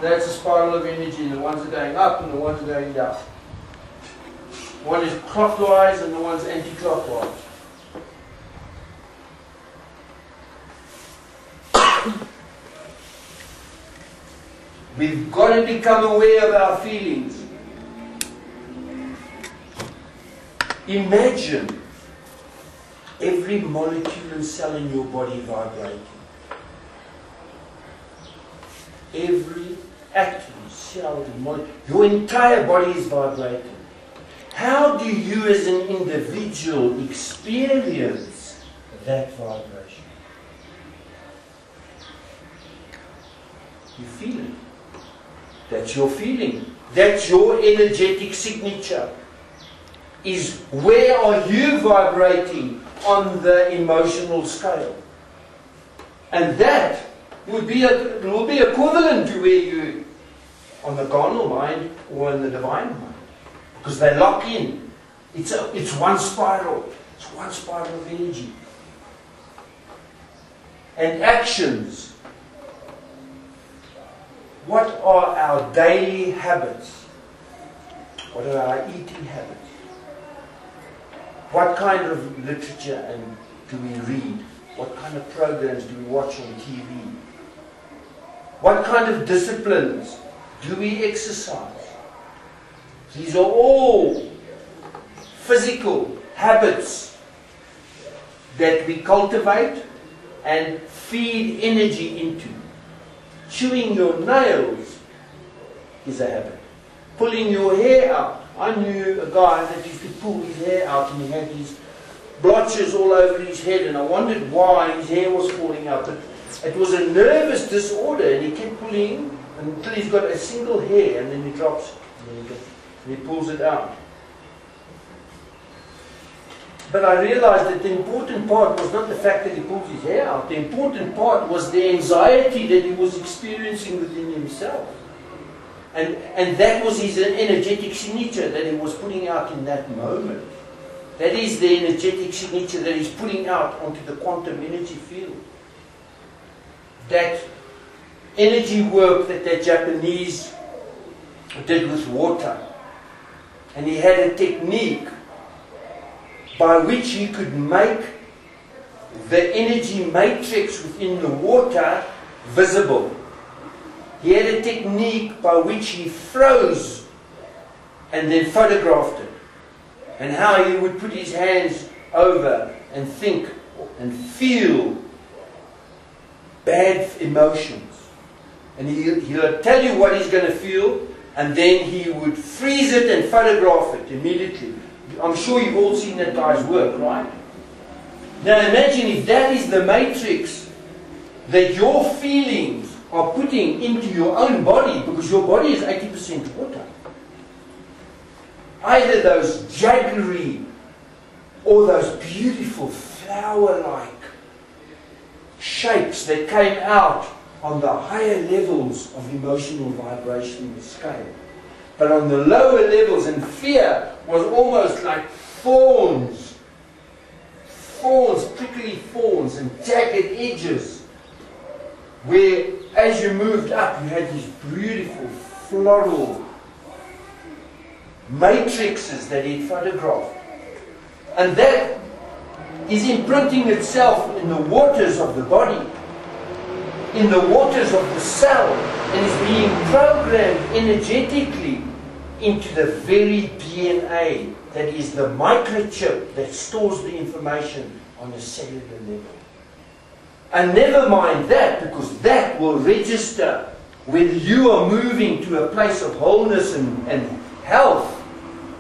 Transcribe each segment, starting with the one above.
That's a spiral of energy. The ones are going up and the ones are going down. One is clockwise and the one's anti-clockwise. We've got to become aware of our feelings. Imagine every molecule and cell in your body vibrating. Every atom, cell, molecule, your entire body is vibrating. How do you as an individual experience that vibration? You feel it. That's your feeling. That's your energetic signature. Is where are you vibrating on the emotional scale? And that will be equivalent to where you on the carnal mind or in the divine mind. Because they lock in. It's one spiral. It's one spiral of energy. And actions. What are our daily habits? What are our eating habits? What kind of literature do we read? What kind of programs do we watch on TV? What kind of disciplines do we exercise? These are all physical habits that we cultivate and feed energy into. Chewing your nails is a habit. Pulling your hair out. I knew a guy that used to pull his hair out and he had these blotches all over his head, and I wondered why his hair was falling out. But it was a nervous disorder, and he kept pulling until he's got a single hair, and then he drops it, and he pulls it out. But I realized that the important part was not the fact that he pulls his hair out. The important part was the anxiety that he was experiencing within himself. And that was his energetic signature that he was putting out in that moment. That is the energetic signature that he's putting out onto the quantum energy field. That energy work that the Japanese did with water. And he had a technique by which he could make the energy matrix within the water visible. He had a technique by which he froze and then photographed it. And how he would put his hands over and think and feel bad emotions. And he'll tell you what he's going to feel, and then he would freeze it and photograph it immediately. I'm sure you've all seen that guy's work, right? Now imagine if that is the matrix that your feelings are putting into your own body, because your body is 80% water. Either those jaggery or those beautiful flower-like shapes that came out on the higher levels of emotional vibration scale. But on the lower levels, and fear was almost like thorns, prickly thorns and jagged edges, where as you moved up you had these beautiful floral matrices that he photographed. And that is imprinting itself in the waters of the body, in the waters of the cell, and is being programmed energetically into the very DNA that is the microchip that stores the information on a cellular level. And never mind that, because that will register whether you are moving to a place of wholeness and health,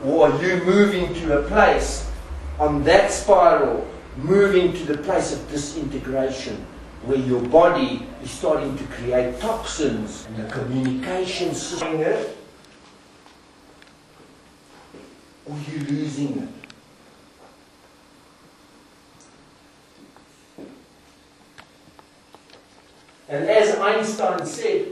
or are you moving to a place on that spiral, moving to the place of disintegration, where your body is starting to create toxins and the communication system, or you losing it. And as Einstein said,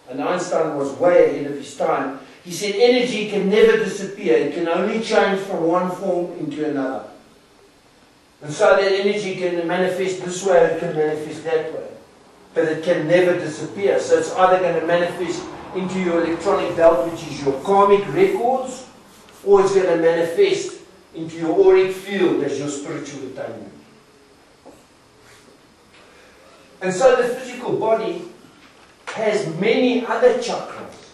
and Einstein was way ahead of his time, he said energy can never disappear, it can only change from one form into another. And so that energy can manifest this way, it can manifest that way. but it can never disappear. So it's either going to manifest into your electronic belt, which is your karmic records, or it's going to manifest into your auric field as your spiritual attainment. And so the physical body has many other chakras.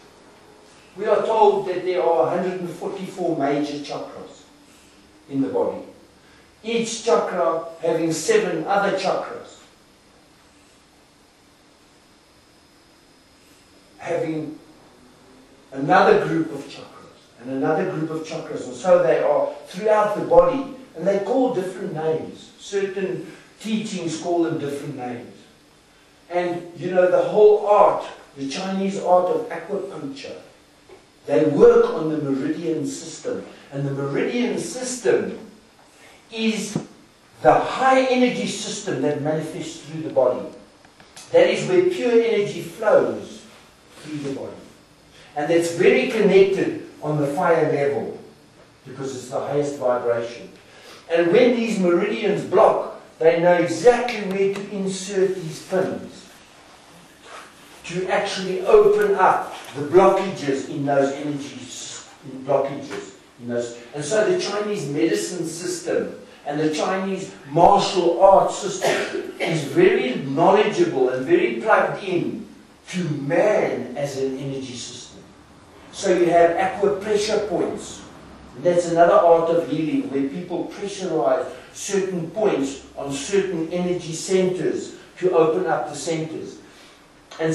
We are told that there are 144 major chakras in the body. Each chakra having 7 other chakras. Having another group of chakras and another group of chakras. And so they are throughout the body. And they call different names. Certain teachings call them different names. And you know, the whole art, the Chinese art of acupuncture, they work on the meridian system. And the meridian system is the high energy system that manifests through the body. That is where pure energy flows through the body. And that's very connected on the fire level because it's the highest vibration. And when these meridians block, they know exactly where to insert these pins to actually open up the blockages in those energies, and so the Chinese medicine system and the Chinese martial arts system is very knowledgeable and very plugged in to man as an energy system. So you have acupressure points. And that's another art of healing where people pressurize certain points on certain energy centers to open up the centers. And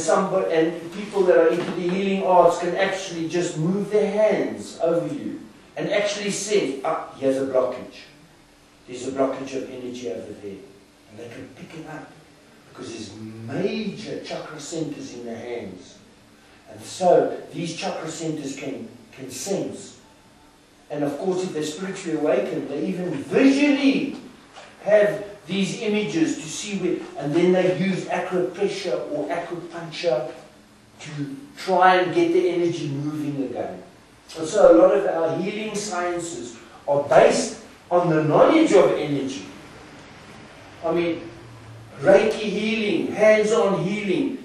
people that are into the healing arts can actually just move their hands over you and actually sense, here's a blockage. There's a blockage of energy over there. And they can pick it up because there's major chakra centers in their hands. And so these chakra centers can sense. And of course, if they're spiritually awakened, they even visually have these images to see where, and then they use acupressure or acupuncture to try and get the energy moving again. And so a lot of our healing sciences are based on the knowledge of energy. I mean, Reiki healing, hands-on healing,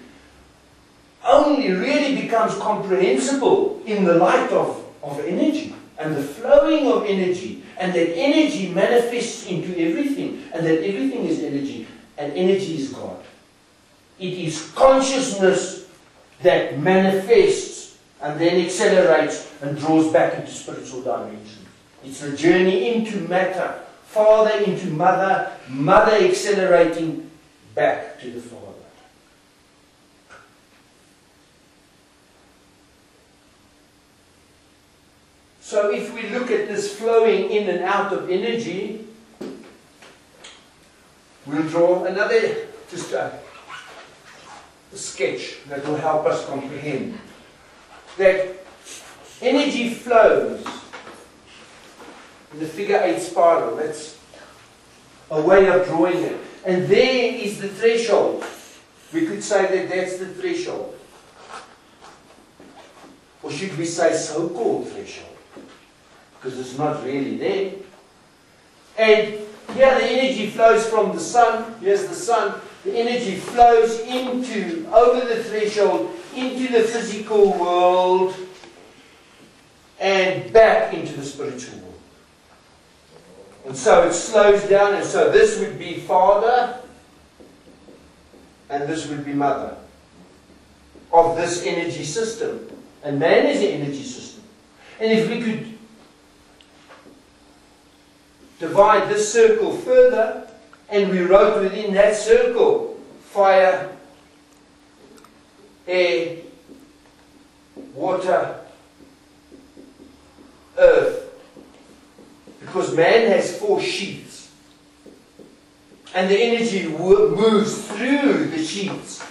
only really becomes comprehensible in the light of energy and the flowing of energy. And that energy manifests into everything. And that everything is energy. And energy is God. It is consciousness that manifests and then accelerates and draws back into spiritual dimensions. It's a journey into matter. Father into mother. Mother accelerating back to the Father. So if we look at this flowing in and out of energy, we'll draw another, just a sketch that will help us comprehend. That energy flows in the figure 8 spiral. That's a way of drawing it. And there is the threshold. We could say that that's the threshold. Or should we say so-called threshold? Because it's not really there. And here the energy flows from the sun. Here's the sun. The energy flows over the threshold, into the physical world, and back into the spiritual world. And so it slows down, and so this would be Father, and this would be Mother of this energy system. And man is the energy system. And if we could divide this circle further, and we wrote within that circle fire, air, water, earth. Because man has 4 sheaths. And the energy moves through the sheaths.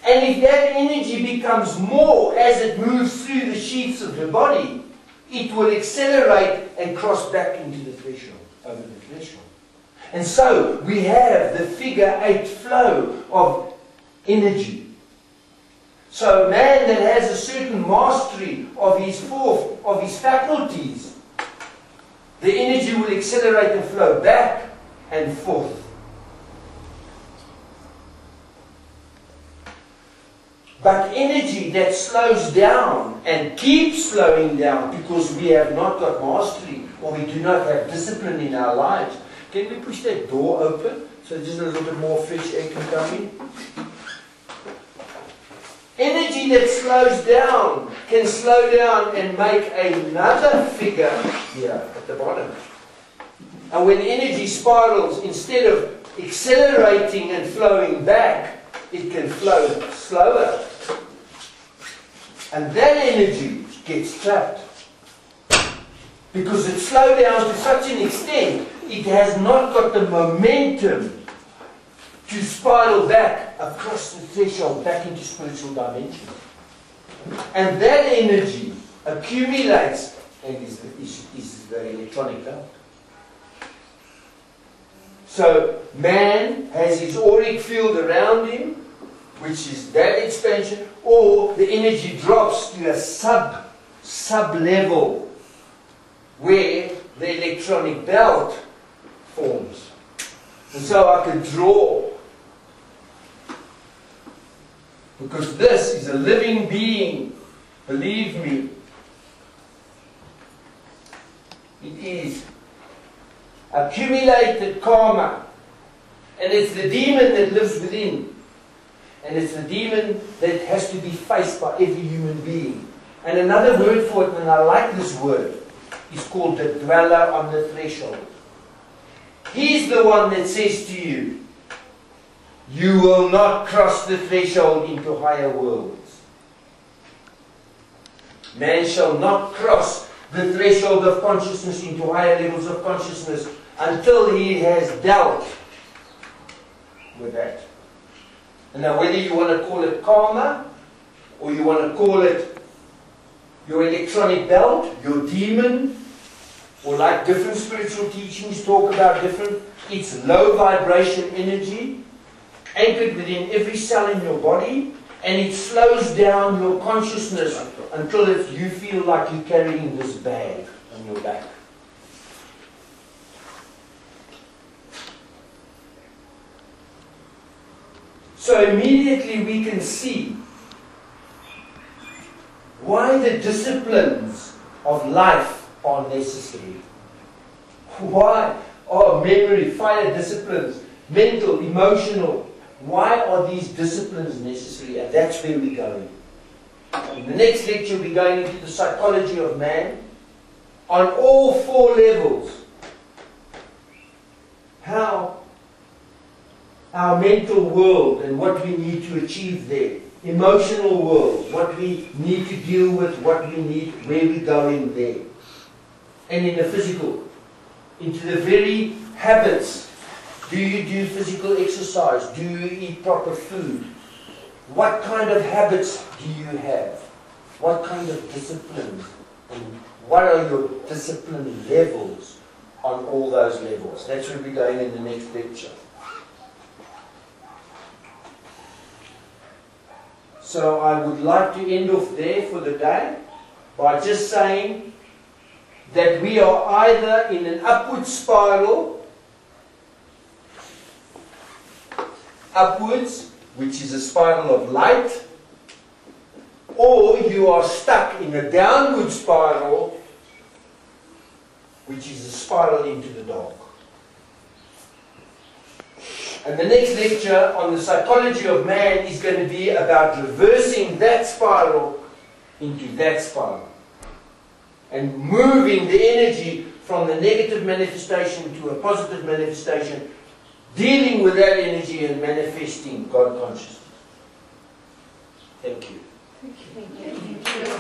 And if that energy becomes more as it moves through the sheaths of the body, it will accelerate and cross back into the threshold, over the threshold. And so we have the figure 8 flow of energy. So a man that has a certain mastery of his faculties, the energy will accelerate and flow back and forth. But energy that slows down and keeps slowing down because we have not got mastery or we do not have discipline in our lives. Can we push that door open so just a little bit more fresh air can come in? Energy that slows down can slow down and make another figure here at the bottom. And when energy spirals, instead of accelerating and flowing back, it can flow slower. And that energy gets trapped. Because it slowed down to such an extent, it has not got the momentum to spiral back across the threshold, back into spiritual dimension. And that energy accumulates and is the electronic belt. So man has his auric field around him, which is that expansion, or the energy drops to a sub-level where the electronic belt forms. And so I can draw, because this is a living being, believe me. It is accumulated karma, and it's the demon that lives within. And it's the demon that has to be faced by every human being. And another word for it, and I like this word, is called the dweller on the threshold. He's the one that says to you, you will not cross the threshold into higher worlds. Man shall not cross the threshold of consciousness into higher levels of consciousness until he has dealt with that. And now whether you want to call it karma, or you want to call it your electronic belt, your demon, or like different spiritual teachings talk about different, it's low vibration energy, anchored within every cell in your body, and it slows down your consciousness until you feel like you're carrying this bag on your back. So immediately we can see why the disciplines of life are necessary. Why are memory, fire disciplines, mental, emotional, why are these disciplines necessary? And that's where we're going. In the next lecture we're going into the psychology of man on all four levels. How our mental world and what we need to achieve there. Emotional world, what we need to deal with, what we need, where we're going there. And in the physical, into the very habits. Do you do physical exercise? Do you eat proper food? What kind of habits do you have? What kind of disciplines? And what are your discipline levels on all those levels? That's where we're going in the next lecture. So I would like to end off there for the day by just saying that we are either in an upward spiral, upwards, which is a spiral of light, or you are stuck in a downward spiral, which is a spiral into the dark. And the next lecture on the psychology of man is going to be about reversing that spiral into that spiral. And moving the energy from the negative manifestation to a positive manifestation, dealing with that energy and manifesting God consciousness. Thank you. Thank you.